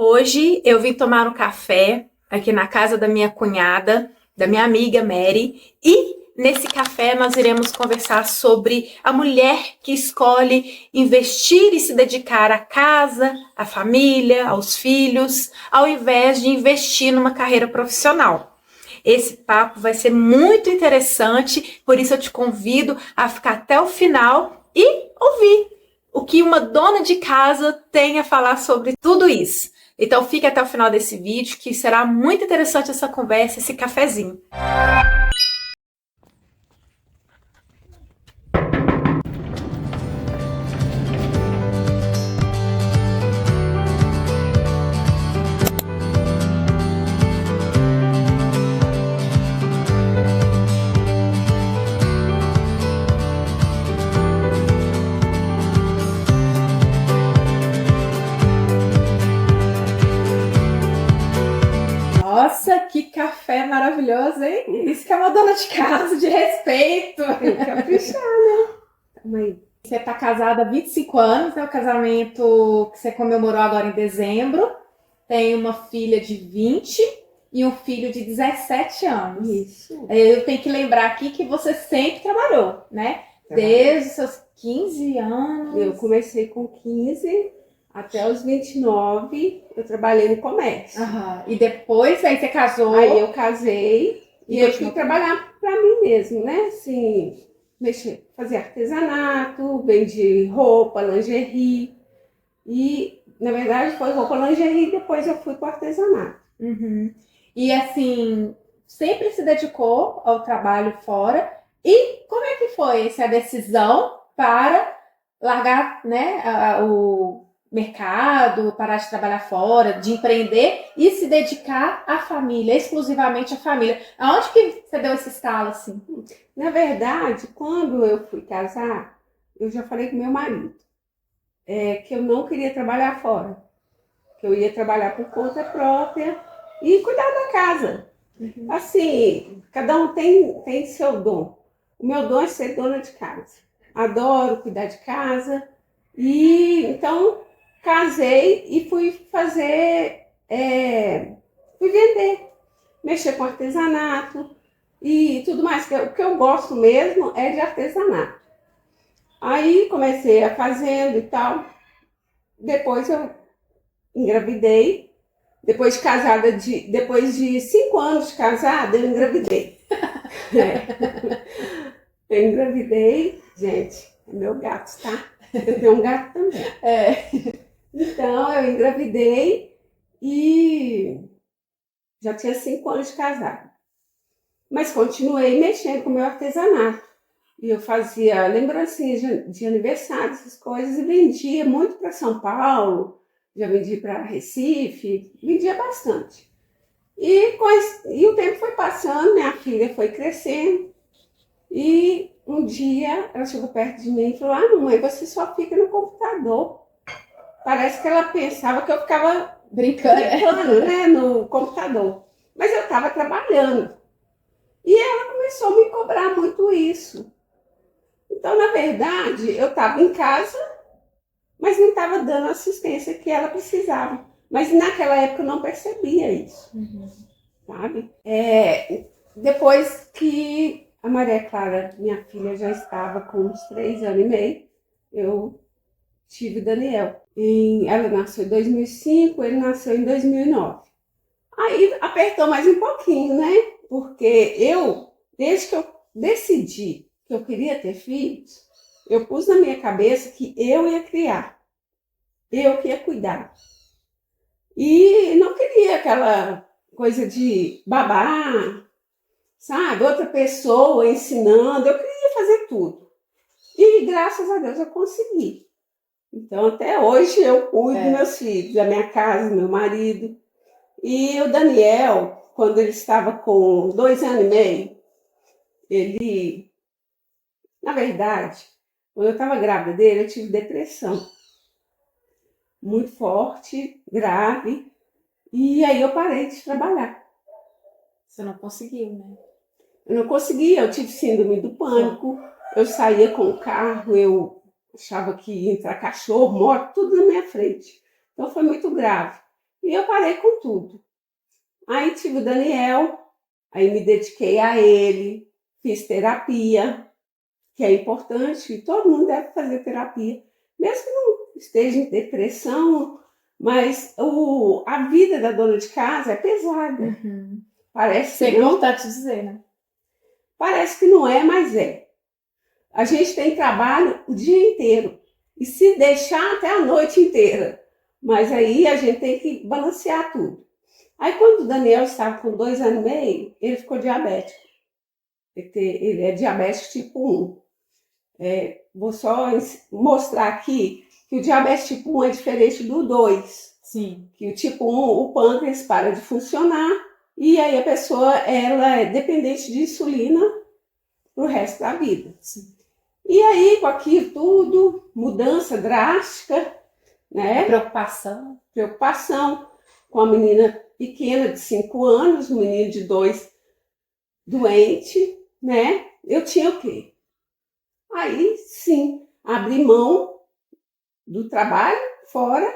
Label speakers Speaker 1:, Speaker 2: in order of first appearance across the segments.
Speaker 1: Hoje eu vim tomar um café aqui na casa da minha cunhada, da minha amiga Mary, e nesse café nós iremos conversar sobre a mulher que escolhe investir e se dedicar à casa, à família, aos filhos, ao invés de investir numa carreira profissional. Esse papo vai ser muito interessante, por isso eu te convido a ficar até o final e ouvir o que uma dona de casa tem a falar sobre tudo isso. Então fique até o final desse vídeo, que será muito interessante essa conversa, esse cafezinho. Nossa, que café maravilhoso, hein? Isso que é uma dona de casa, de respeito.
Speaker 2: Tem que caprichar, né? Mãe,
Speaker 1: Você tá casada há 25 anos, né? O casamento que você comemorou agora em dezembro. Tem uma filha de 20 e um filho de 17 anos.
Speaker 2: isso.
Speaker 1: Eu tenho que lembrar aqui que você sempre trabalhou, né? Desde os seus 15 anos.
Speaker 2: Eu comecei com 15 até os 29, eu trabalhei no comércio.
Speaker 1: Aham. E depois aí você casou.
Speaker 2: Aí eu casei e eu fui
Speaker 1: continuou
Speaker 2: trabalhar para mim mesmo, né? Assim, fazer artesanato, vendi roupa, lingerie. E, na verdade, foi roupa, lingerie, depois eu fui para o artesanato.
Speaker 1: Uhum. E assim, sempre se dedicou ao trabalho fora. E como é que foi essa decisão para largar, né, o mercado, parar de trabalhar fora, de empreender e se dedicar à família, exclusivamente à família? Aonde que você deu esse estalo assim?
Speaker 2: Na verdade, quando eu fui casar, eu já falei com meu marido que eu não queria trabalhar fora, que eu ia trabalhar por conta própria e cuidar da casa. Assim, cada um tem seu dom. O meu dom é ser dona de casa. Adoro cuidar de casa. E então casei e fui fazer, fui vender, mexer com artesanato e tudo mais. O que eu gosto mesmo é de artesanato. Aí comecei a fazendo e tal. Depois eu engravidei. Depois de 5 anos de casada, eu engravidei. Eu engravidei, gente, é meu gato, tá? Eu tenho um gato também. Então, eu engravidei e já tinha 5 anos de casada. Mas continuei mexendo com o meu artesanato. E eu fazia lembrancinhas de aniversário, essas coisas, e vendia muito para São Paulo, já vendi para Recife, vendia bastante. E o tempo foi passando, minha filha foi crescendo, e um dia ela chegou perto de mim e falou: "Ah, mamãe, você só fica no computador." Parece que ela pensava que eu ficava brincando, né, no computador. Mas eu estava trabalhando. E ela começou a me cobrar muito isso. Então, na verdade, eu estava em casa, mas não estava dando a assistência que ela precisava. Mas naquela época eu não percebia isso, sabe? Depois que a Maria Clara, minha filha, já estava com uns 3 anos e meio, eu tive o Daniel. Ela nasceu em 2005, ele nasceu em 2009. Aí apertou mais um pouquinho, né? Porque desde que eu decidi que eu queria ter filhos, eu pus na minha cabeça que eu ia criar, eu que ia cuidar. E não queria aquela coisa de babar, sabe? Outra pessoa ensinando, eu queria fazer tudo. E graças a Deus eu consegui. Então até hoje eu cuido dos meus filhos, da minha casa, do meu marido. E o Daniel, quando ele estava com 2 anos e meio, na verdade, quando eu estava grávida dele, eu tive depressão muito forte, grave, e aí eu parei de trabalhar.
Speaker 1: Você não conseguiu, né?
Speaker 2: Eu não conseguia, eu tive síndrome do pânico, eu saía com o carro, eu achava que ia entrar cachorro, moto, tudo na minha frente. Então foi muito grave. E eu parei com tudo. Aí tive o Daniel, aí me dediquei a ele, fiz terapia, que é importante, e todo mundo deve fazer terapia, mesmo que não esteja em depressão, mas a vida da dona de casa é pesada.
Speaker 1: Uhum.
Speaker 2: Parece
Speaker 1: Isso
Speaker 2: que
Speaker 1: é
Speaker 2: não,
Speaker 1: importante dizer, né?
Speaker 2: parece que não é, mas é. A gente tem trabalho o dia inteiro, e se deixar até a noite inteira, mas aí a gente tem que balancear tudo. Aí quando o Daniel estava com 2 anos e meio, ele ficou diabético. Ele é diabético tipo 1. Vou só mostrar aqui que o diabetes tipo 1 é diferente do 2.
Speaker 1: Sim.
Speaker 2: Que o tipo 1, o pâncreas para de funcionar e aí a pessoa ela é dependente de insulina pro resto da vida.
Speaker 1: Sim.
Speaker 2: E aí, com aquilo tudo, mudança drástica, né? Preocupação com a menina pequena de 5 anos, um menino de 2 doente, né? Eu tinha o quê? Aí, sim, abrir mão do trabalho fora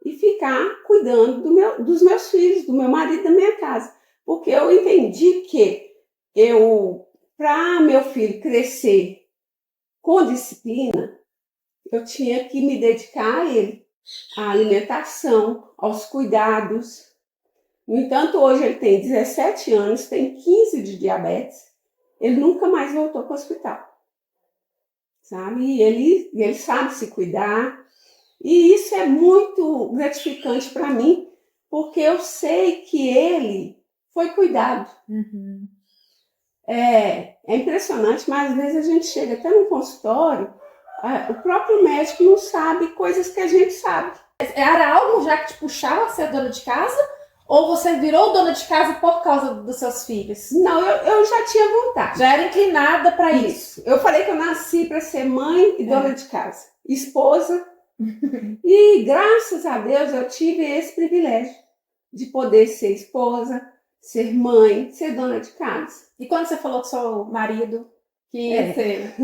Speaker 2: e ficar cuidando dos meus filhos, do meu marido, da minha casa. Porque eu entendi que para meu filho crescer com disciplina, eu tinha que me dedicar a ele, à alimentação, aos cuidados. No entanto, hoje ele tem 17 anos, tem 15 de diabetes, ele nunca mais voltou para o hospital, sabe? E ele sabe se cuidar, e isso é muito gratificante para mim, porque eu sei que ele foi cuidado.
Speaker 1: Uhum.
Speaker 2: É impressionante, mas às vezes a gente chega até no consultório, o próprio médico não sabe coisas que a gente sabe.
Speaker 1: Era algo já que te puxava a ser dona de casa? Ou você virou dona de casa por causa dos seus filhos?
Speaker 2: Não, eu já tinha vontade.
Speaker 1: Já era inclinada para isso.
Speaker 2: Eu falei que eu nasci para ser mãe e dona de casa, esposa. E graças a Deus eu tive esse privilégio de poder ser esposa, ser mãe, ser dona de casa.
Speaker 1: E quando você falou com seu marido que ia ser?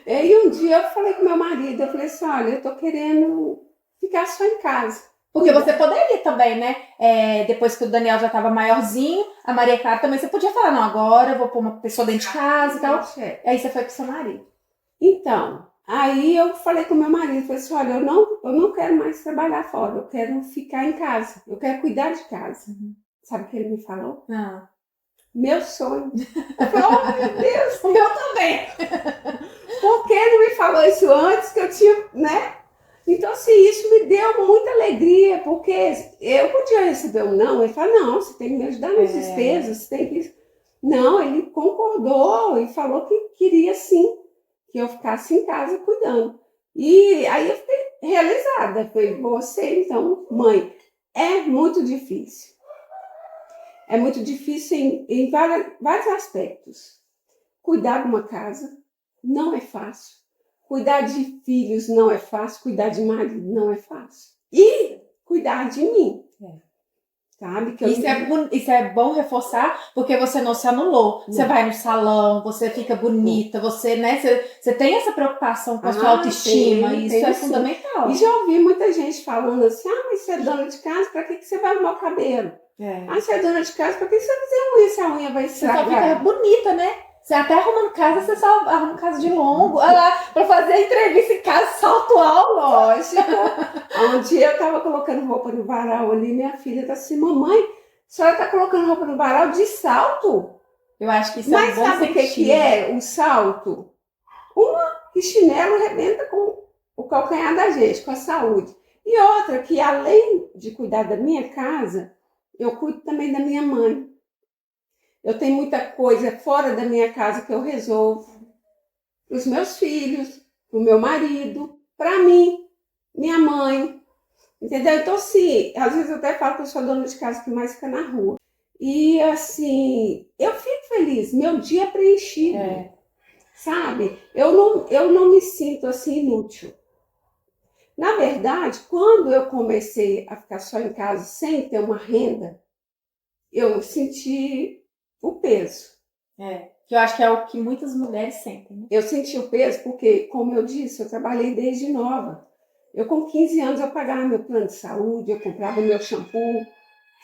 Speaker 2: E um dia eu falei com meu marido, eu falei assim, olha, eu tô querendo ficar só em casa.
Speaker 1: Porque você poderia também, né? Depois que o Daniel já estava maiorzinho, a Maria Clara também, você podia falar, não, agora eu vou pôr uma pessoa dentro de casa e tal. Aí você foi com seu marido.
Speaker 2: Então, aí eu falei com meu marido, falei assim, olha, eu não quero mais trabalhar fora, eu quero ficar em casa, eu quero cuidar de casa.
Speaker 1: Uhum.
Speaker 2: Sabe o que ele me falou?
Speaker 1: Ah.
Speaker 2: Meu sonho. Eu falei, oh meu Deus,
Speaker 1: o meu também.
Speaker 2: Por que não me falou isso antes que eu tinha, né? Então, assim, isso me deu muita alegria, porque eu podia receber um não, ele falou, não, você tem que me ajudar nas despesas, você tem que... Não, ele concordou e falou que queria sim, que eu ficasse em casa cuidando. E aí eu fiquei realizada, falei, você então, mãe, é muito difícil. É muito difícil em vários aspectos. Cuidar de uma casa não é fácil. Cuidar de filhos não é fácil. Cuidar de marido não é fácil. E cuidar de mim. Sabe? Que
Speaker 1: isso é bom reforçar, porque você não se anulou. Não. Você vai no salão, você fica bonita, você, né? Você tem essa preocupação com a sua autoestima. Isso é fundamental.
Speaker 2: E já ouvi muita gente falando assim, mas você é dona de casa, pra que você vai arrumar o cabelo? Você é dona de casa, pra que você vai fazer unha se a unha vai estragar?
Speaker 1: Você só fica bonita, né? Você até arrumando casa, você só arruma casa de longo. Olha lá, pra fazer entrevista em casa, salto alto.
Speaker 2: Lógico. Um dia eu tava colocando roupa no varal ali, minha filha tá assim, mamãe, a senhora tá colocando roupa no varal de salto?
Speaker 1: Eu acho que isso é um bom sentido.
Speaker 2: Mas sabe o que é o salto? Que chinelo arrebenta com o calcanhar da gente, com a saúde. E outra, que além de cuidar da minha casa, eu cuido também da minha mãe. Eu tenho muita coisa fora da minha casa que eu resolvo. Para os meus filhos, para o meu marido, para mim, minha mãe. Entendeu? Então, assim, às vezes eu até falo que eu sou dona de casa que mais fica na rua. E, assim, eu fico feliz. Meu dia é preenchido. Sabe? Eu não me sinto, assim, inútil. Na verdade, quando eu comecei a ficar só em casa sem ter uma renda, eu senti o peso.
Speaker 1: Que eu acho que é o que muitas mulheres sentem, né?
Speaker 2: Eu senti o peso porque, como eu disse, eu trabalhei desde nova. Eu com 15 anos eu pagava meu plano de saúde, eu comprava meu shampoo,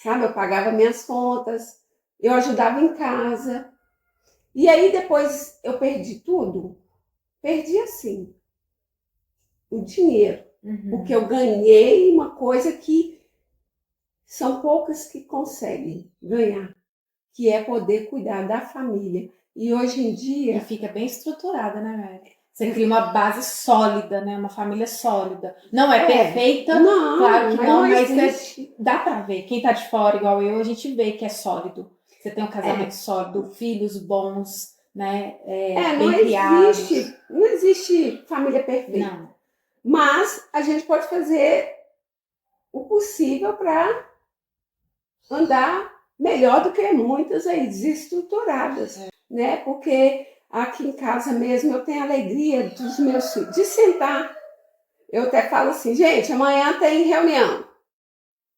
Speaker 2: sabe? Eu pagava minhas contas, eu ajudava em casa. E aí depois eu perdi tudo. Perdi assim, o dinheiro. Porque eu ganhei uma coisa que são poucas que conseguem ganhar, que é poder cuidar da família. E hoje em dia...
Speaker 1: E fica bem estruturada, né, Mary? Você cria uma base sólida, né? Uma família sólida. Não é perfeita,
Speaker 2: não,
Speaker 1: claro que não, mas
Speaker 2: existe.
Speaker 1: dá pra ver. Quem tá de fora, igual eu, a gente vê que é sólido. Você tem um casamento sólido, filhos bons, né? Bem criados.
Speaker 2: Não existe família perfeita.
Speaker 1: Não.
Speaker 2: Mas a gente pode fazer o possível para andar melhor do que muitas aí desestruturadas, né? Porque aqui em casa mesmo eu tenho a alegria dos meus filhos de sentar. Eu até falo assim, gente, amanhã tem reunião.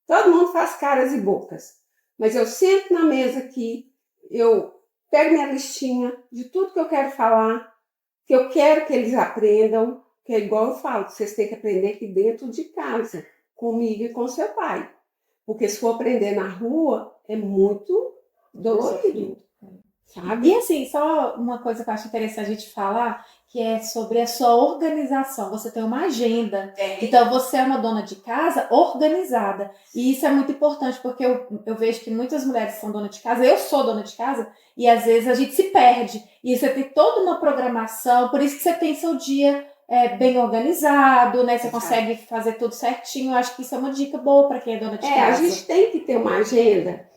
Speaker 2: Todo mundo faz caras e bocas. Mas eu sento na mesa aqui, eu pego minha listinha de tudo que eu quero falar, que eu quero que eles aprendam, que é igual eu falo, vocês têm que aprender aqui dentro de casa, comigo e com seu pai. Porque se for aprender na rua, é muito dolorido, sabe?
Speaker 1: E assim, só uma coisa que eu acho interessante a gente falar, que é sobre a sua organização. Você tem uma agenda. Então, você é uma dona de casa organizada. E isso é muito importante, porque eu vejo que muitas mulheres são donas de casa, eu sou dona de casa, e às vezes a gente se perde. E você tem toda uma programação, por isso que você tem seu dia bem organizado, né? Você consegue fazer tudo certinho. Eu acho que isso é uma dica boa para quem é dona de casa.
Speaker 2: A gente tem que ter uma agenda.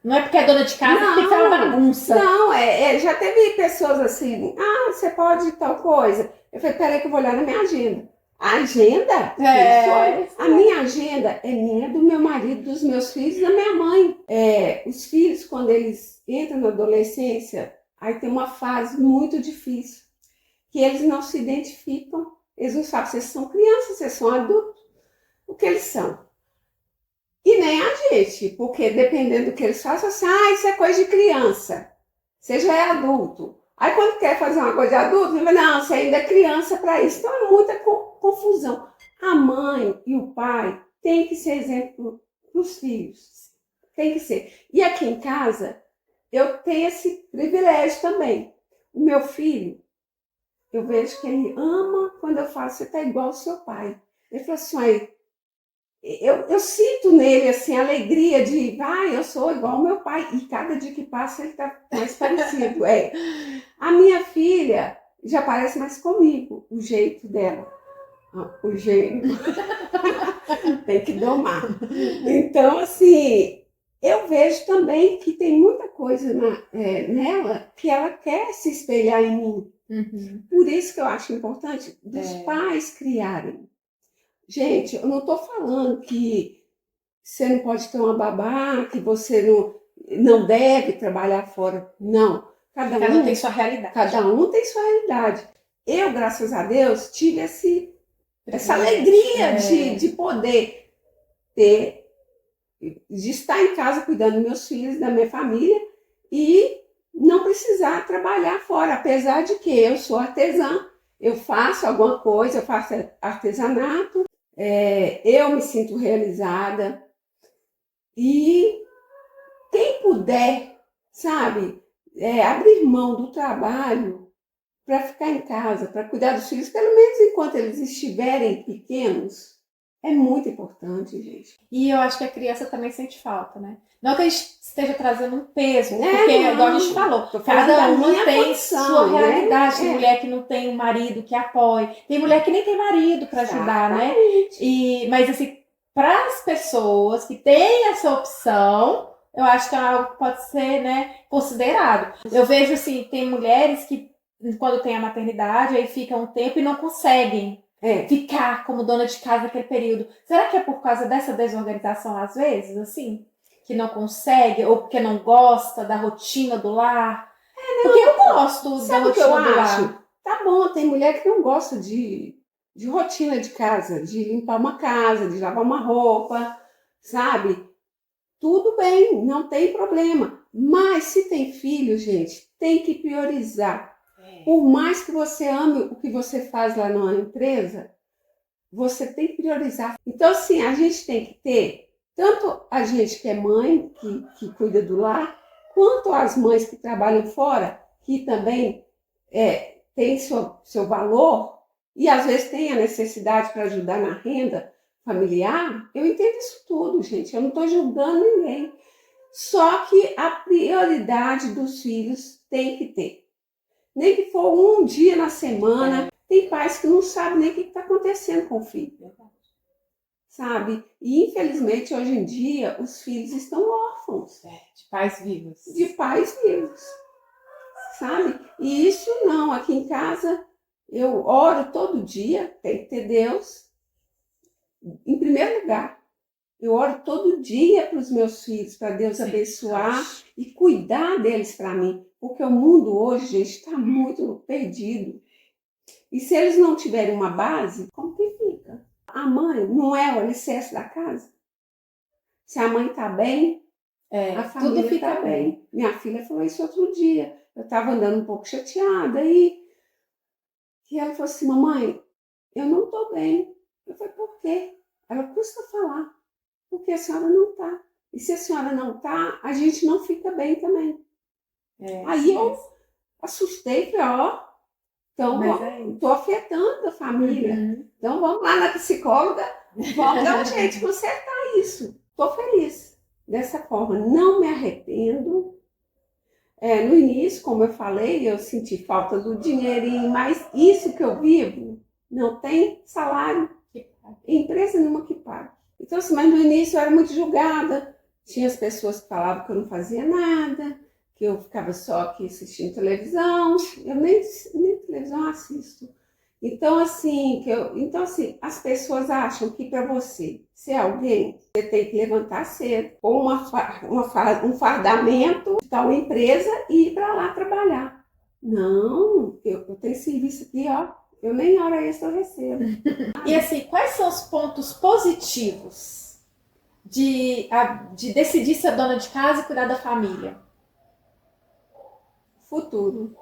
Speaker 1: Não é porque é dona de casa que tem que fazer uma bagunça.
Speaker 2: Não, já teve pessoas assim, você pode tal coisa. Eu falei, peraí que eu vou olhar na minha agenda. A agenda? A minha agenda é minha, do meu marido, dos meus filhos e da minha mãe. Os filhos, quando eles entram na adolescência, aí tem uma fase muito difícil, que eles não se identificam, eles não sabem se eles são crianças, se eles são adultos, o que eles são. E nem a gente, porque dependendo do que eles façam, assim, isso é coisa de criança, você já é adulto. Aí quando quer fazer uma coisa de adulto, ele fala, não, você ainda é criança para isso. Então é muita confusão. A mãe e o pai têm que ser exemplo para os filhos. Tem que ser. E aqui em casa, eu tenho esse privilégio também. O meu filho, eu vejo que ele ama quando eu falo, você está igual ao seu pai. Ele falou assim, eu sinto nele assim, a alegria de, eu sou igual ao meu pai. E cada dia que passa ele está mais parecido. A minha filha já parece mais comigo, o jeito dela. O jeito. Tem que domar. Então, assim, eu vejo também que tem muita coisa nela que ela quer se espelhar em mim. Por isso que eu acho importante dos pais criarem. Gente, eu não estou falando que você não pode ter uma babá, que você não deve trabalhar fora. Não.
Speaker 1: Cada um tem sua realidade.
Speaker 2: Cada um tem sua realidade. Eu, graças a Deus, tive essa alegria de poder ter, de estar em casa cuidando dos meus filhos, da minha família e não precisar trabalhar fora. Apesar de que eu sou artesã, eu faço alguma coisa, eu faço artesanato, eu me sinto realizada. E quem puder, sabe, abrir mão do trabalho para ficar em casa, para cuidar dos filhos, pelo menos enquanto eles estiverem pequenos, é muito importante, gente.
Speaker 1: E eu acho que a criança também sente falta, né? Não que a gente esteja trazendo um peso, porque, igual a gente falou, cada uma tem sua realidade. Tem mulher que não tem um marido que apoie, tem mulher que nem tem marido para ajudar, né? Mas, assim, para as pessoas que têm essa opção, eu acho que é algo que pode ser, né, considerado. Eu vejo, assim, tem mulheres que, quando tem a maternidade, aí ficam um tempo e não conseguem ficar como dona de casa naquele período. Será que é por causa dessa desorganização, às vezes, assim? Que não consegue, ou porque não gosta da rotina do lar? Porque eu gosto da rotina do lar.
Speaker 2: Tá bom, tem mulher que não gosta de rotina de casa, de limpar uma casa, de lavar uma roupa, sabe? Tudo bem, não tem problema. Mas se tem filho, gente, tem que priorizar. Por mais que você ame o que você faz lá na empresa, você tem que priorizar. Então, assim, a gente tem que ter, tanto a gente que é mãe, que cuida do lar, quanto as mães que trabalham fora, que também tem seu valor, e às vezes tem a necessidade para ajudar na renda familiar. Eu entendo isso tudo, gente. Eu não estou julgando ninguém. Só que a prioridade dos filhos tem que ter. Nem que for um dia na semana. Tem pais que não sabem nem o que está acontecendo com o filho. Sabe? E infelizmente hoje em dia os filhos estão órfãos.
Speaker 1: De pais vivos.
Speaker 2: De pais vivos. Sabe? E isso não. Aqui em casa eu oro todo dia. Tem que ter Deus em primeiro lugar. Eu oro todo dia para os meus filhos, para Deus abençoar e cuidar deles para mim. Porque o mundo hoje, gente, está muito perdido. E se eles não tiverem uma base, como que fica? A mãe não é o alicerce da casa? Se a mãe está bem, a família
Speaker 1: tudo fica
Speaker 2: está bem. Minha filha falou isso outro dia. Eu estava andando um pouco chateada e ela falou assim, mamãe, eu não estou bem. Eu falei, por quê? Ela custa falar. Porque a senhora não está. E se a senhora não está, a gente não fica bem também. Aí eu assustei, falei, então estou afetando a família.
Speaker 1: Uhum.
Speaker 2: Então vamos lá na psicóloga, vamos dar um jeito de consertar isso. Estou feliz dessa forma, não me arrependo. No início, como eu falei, eu senti falta do dinheirinho, mas isso que eu vivo não tem salário, empresa nenhuma que paga. Então, assim, mas no início eu era muito julgada. Tinha as pessoas que falavam que eu não fazia nada, que eu ficava só aqui assistindo televisão. Eu nem televisão assisto. Então, assim, as pessoas acham que para você ser alguém, você tem que levantar cedo, ou um fardamento de tal empresa e ir para lá trabalhar. Não, eu tenho serviço aqui, eu nem hora extra eu recebo.
Speaker 1: E assim, quais são os pontos positivos de decidir ser dona de casa e cuidar da família?
Speaker 2: Futuro.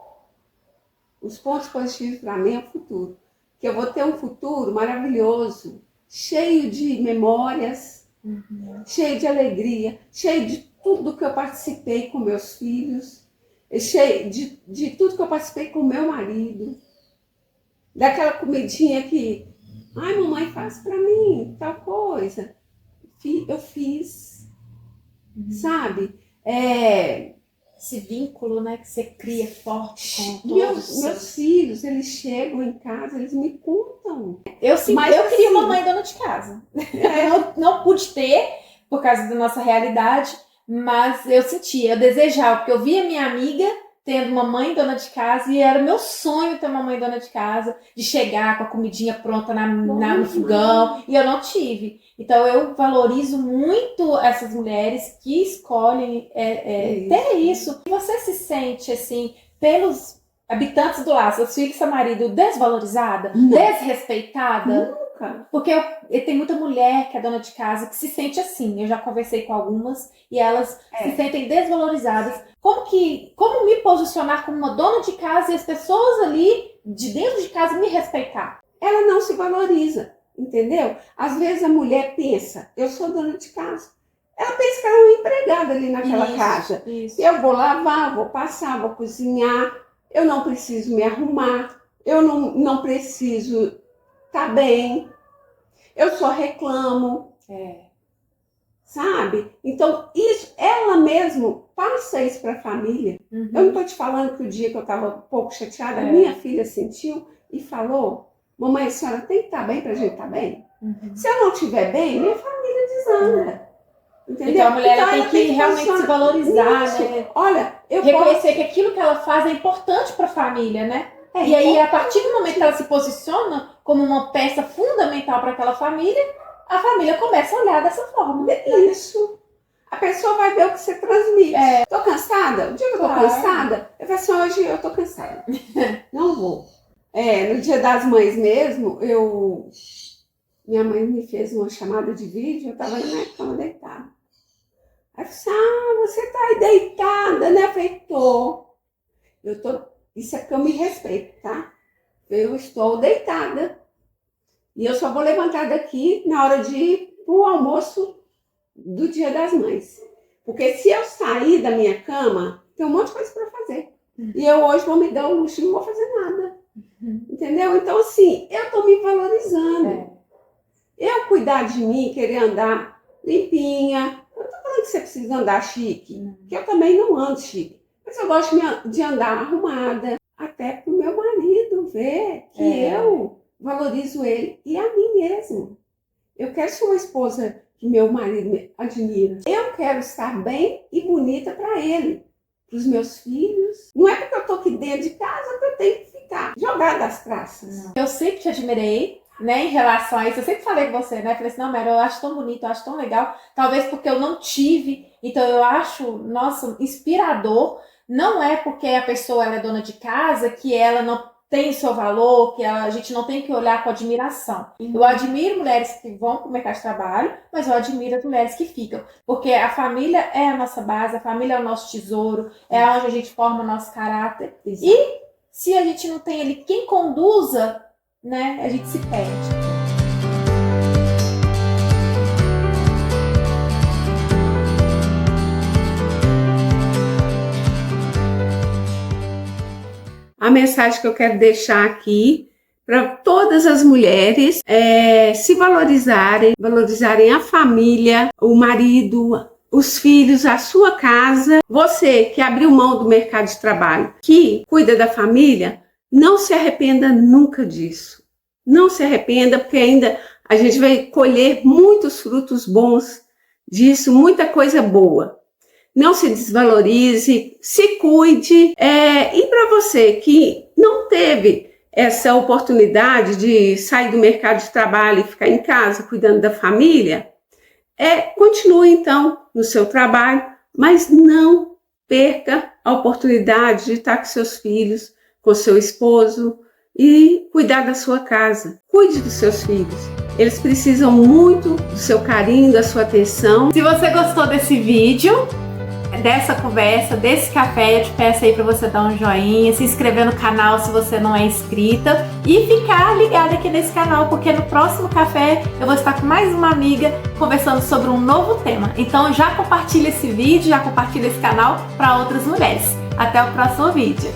Speaker 2: Os pontos positivos para mim é o futuro. Que eu vou ter um futuro maravilhoso, cheio de memórias, cheio de alegria, cheio de tudo que eu participei com meus filhos, cheio de tudo que eu participei com meu marido. Daquela comidinha que, ai, mamãe, faz para mim tal coisa. Eu fiz, sabe?
Speaker 1: Esse vínculo, né, que você cria forte com
Speaker 2: todos. Meus filhos, eles chegam em casa, eles me contam.
Speaker 1: Eu queria uma mãe dona de casa. Eu não pude ter, por causa da nossa realidade, mas eu desejava, porque eu via minha amiga tendo uma mãe dona de casa, e era meu sonho ter uma mãe dona de casa, de chegar com a comidinha pronta no fogão, e eu não tive. Então eu valorizo muito essas mulheres que escolhem ter isso. Você se sente, assim, pelos habitantes do lar, seus filhos e seu marido, desvalorizada, desrespeitada?
Speaker 2: Nunca.
Speaker 1: Porque tem muita mulher que é dona de casa que se sente assim. Eu já conversei com algumas e elas se sentem desvalorizadas. Como me posicionar como uma dona de casa e as pessoas ali de dentro de casa me respeitar?
Speaker 2: Ela não se valoriza, entendeu? Às vezes a mulher pensa, eu sou dona de casa. Ela pensa que ela é uma empregada ali naquela casa.
Speaker 1: Isso.
Speaker 2: Eu vou lavar, vou passar, vou cozinhar. Eu não preciso me arrumar. Eu não preciso estar bem. Eu só reclamo. Sabe? Então, isso, ela mesmo passa isso para a família. Eu não estou te falando que o dia que eu estava um pouco chateada, minha filha sentiu e falou, mamãe, a senhora tem que estar bem para a gente estar bem? Se eu não estiver bem, minha família desanda. Entendeu?
Speaker 1: Então a mulher tem que realmente se valorizar, né?
Speaker 2: Olha,
Speaker 1: reconhecer que aquilo que ela faz é importante para a família, né? E aí, a partir do momento que ela se posiciona como uma peça fundamental para aquela família, a família começa a olhar dessa forma.
Speaker 2: Isso. A pessoa vai ver o que você transmite. Tô cansada? O dia que eu tô cansada, eu falo assim, hoje eu tô cansada. Não vou. No Dia das Mães mesmo, minha mãe me fez uma chamada de vídeo, eu tava na cama deitada. Aí eu falei, você tá aí deitada, né? Eu falei, tô. Isso é porque eu me respeito, tá? Eu estou deitada. E eu só vou levantar daqui na hora de ir pro almoço do Dia das Mães. Porque se eu sair da minha cama, tem um monte de coisa para fazer. E eu hoje vou me dar o luxo e não vou fazer nada. Entendeu? Então, assim, eu tô me valorizando. Eu cuidar de mim, querer andar limpinha. Eu não tô falando que você precisa andar chique, que eu também não ando chique. Mas eu gosto de andar arrumada, até pro meu marido ver que eu valorizo ele e a mim mesmo. Eu quero ser uma esposa que meu marido me admira. Eu quero estar bem e bonita para ele, para os meus filhos. Não é porque eu tô aqui dentro de casa que eu tenho que ficar jogada às traças.
Speaker 1: Eu sempre te admirei, né, em relação a isso. Eu sempre falei com você, né? Falei assim, não, Mary, eu acho tão bonito, eu acho tão legal. Talvez porque eu não tive. Então eu acho, nossa, inspirador. Não é porque a pessoa ela é dona de casa que ela não tem o seu valor, que a gente não tem que olhar com admiração. Eu admiro mulheres que vão para o mercado de trabalho, mas eu admiro as mulheres que ficam. Porque a família é a nossa base, a família é o nosso tesouro, é onde a gente forma o nosso caráter. Exato. E se a gente não tem ali quem conduza, né, a gente se perde.
Speaker 2: A mensagem que eu quero deixar aqui para todas as mulheres é se valorizarem a família, o marido, os filhos, a sua casa. Você que abriu mão do mercado de trabalho, que cuida da família, não se arrependa nunca disso. Não se arrependa, porque ainda a gente vai colher muitos frutos bons disso, muita coisa boa. Não se desvalorize, se cuide. E para você que não teve essa oportunidade de sair do mercado de trabalho e ficar em casa cuidando da família, continue então no seu trabalho, mas não perca a oportunidade de estar com seus filhos, com seu esposo e cuidar da sua casa. Cuide dos seus filhos. Eles precisam muito do seu carinho, da sua atenção.
Speaker 1: Se você gostou desse vídeo, dessa conversa, desse café, eu te peço aí para você dar um joinha, se inscrever no canal se você não é inscrita e ficar ligada aqui nesse canal, porque no próximo café eu vou estar com mais uma amiga conversando sobre um novo tema. Então já compartilha esse vídeo, já compartilha esse canal para outras mulheres. Até o próximo vídeo.